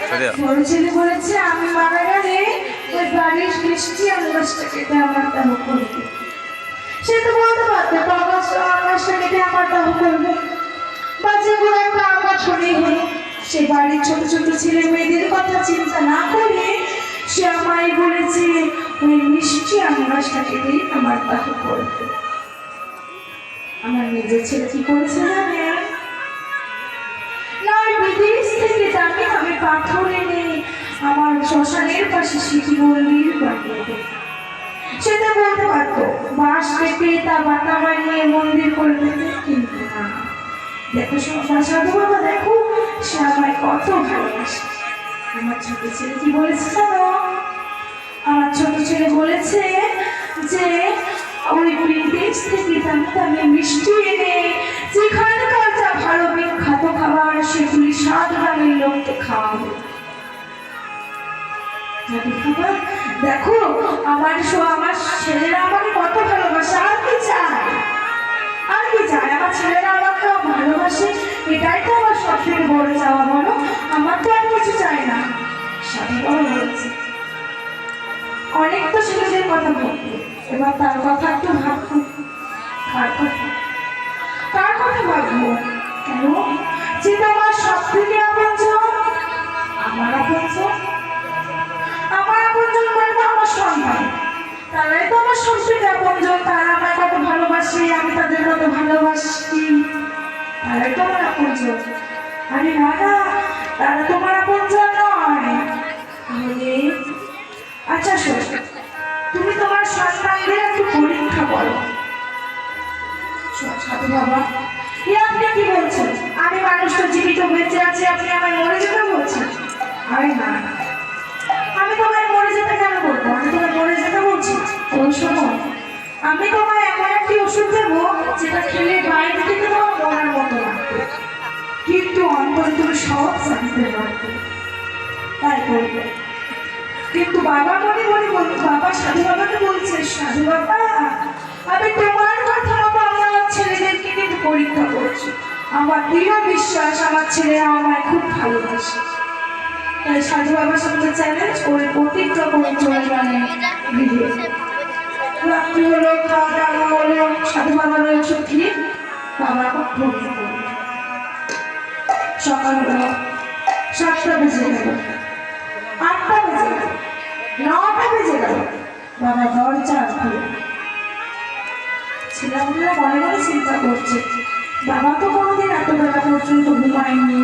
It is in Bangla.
বড় ছেলে বলেছে আমি মারা গেলে ওই বাড়ির মিষ্টি আম গাছটা কেটে আমার দাহ করবে। সে তো বলতে পারতো আম গাছটা কেটে আমার দাহ করবে, বা যেগুলো একটা আম গাছ হলেই হলো। সে বাড়ির ছোট ছোট ছেলে মেয়েদের কথা চিন্তা না করে সে আমায় বলেছে ওই মিষ্টি আম গাছটা কেটে আমার দাহ করবে। আমার নিজের ছেলে কি করেছে জানে? বিদেশ থেকে দামি আমি পাথর এনে আমার শ্মশানের পাশে স্মৃতি মন্দির বানিয়ে দেয়। সেটা বলতে পারতো বাঁশ কেটে তা বাতা বানিয়ে মন্দির করে দেবে, কিন্তু না। দেখো সাধু বাবা, দেখো সে আমায় কত ভালোবাসে। আমার ছোট ছেলে কি বলেছে জানো? আমার ছোট ছেলে বলেছে যে ওই বিদেশ থেকে দামি দামি মিষ্টি এনে যেখানকার যা ভালো বিখ্যাত খাবার সেগুলি 7 গ্রামের লোককে খাওয়াবে। দেখো আমার ছেলেরা আমাকে কত ভালোবাসে, আর কি চায়? আর কি চায়? আমার ছেলেরা আমাকে ভালোবাসে, এটাই তো আমার সব থেকে বড় চাওয়া। বলো, আমার তো আর কিছু চাই না। সাধু বাবা বলছে অনেক তো ছেলেদের কথা ভাববো, এবার তার কথা একটু ভাববো। কার কথা ভাববো? কেন? যে তোমার সব থেকে আপনজন, আমার আপনজন। আমার আপনজন মানে তো আমার সন্তান, তারাই তো আমার সব থেকে আপনজন। তারা আমায় কত ভালোবাসে, আমি তাদের কত ভালোবাসি, তারাই তো আমার আপনজন। আরে না না, তারা তোমার আপনজন নয়। তাহলে আচ্ছা শোন, তুমি তোমার সন্তানদের একটু পরীক্ষা করো। সাধু বাবা, আপনি কি বলছেন? আমি মানুষটা জীবিত বেঁচে আছি, আপনি আমায় মরে যেতে বলছেন? আরে না, আমি তোমায় মরে যেতে কেন বলবো? আমি তোমায় মরে যেতে বলছি? শোনো, আমি তোমায় এমন একটি ওষুধ দেবো যেটা খেলে বাইরে থেকে তোমার মরার মতো লাগবে, কিন্তু অন্তরে তুমি সব জানতে পারবে। তাই বলবো। কিন্তু বাবা মনে মনে বলতো, বাবা সাধু বাবাকে বলছে, সাধু বাবা আমি তোমার কথা মতো আমার ছেলেদেরকে কিন্তু পরীক্ষা করছি। আমার দৃঢ় বিশ্বাস আমার ছেলেরা আমায় খুব ভালোবাসে। তাই সাধু বাবার সঙ্গে চ্যালেঞ্জ করে প্রতিজ্ঞা করে চলে গেলেন গৃহে। রাত্রি হলো, খাওয়া দাওয়া হলো, সাধু বাবার ওই ওষুধ খেয়ে বাবা ঘুমিয়ে পড়ল। সকাল হলো, 7টা বেজে গেল, 8টা বেজে গেল, 9টা বেজে গেল, বাবা দরজা খুলে। ছেলেমেয়েরা মনে মনে চিন্তা করছে, বাবা তো কোনোদিন এত বেলা পর্যন্ত ঘুমায়নি,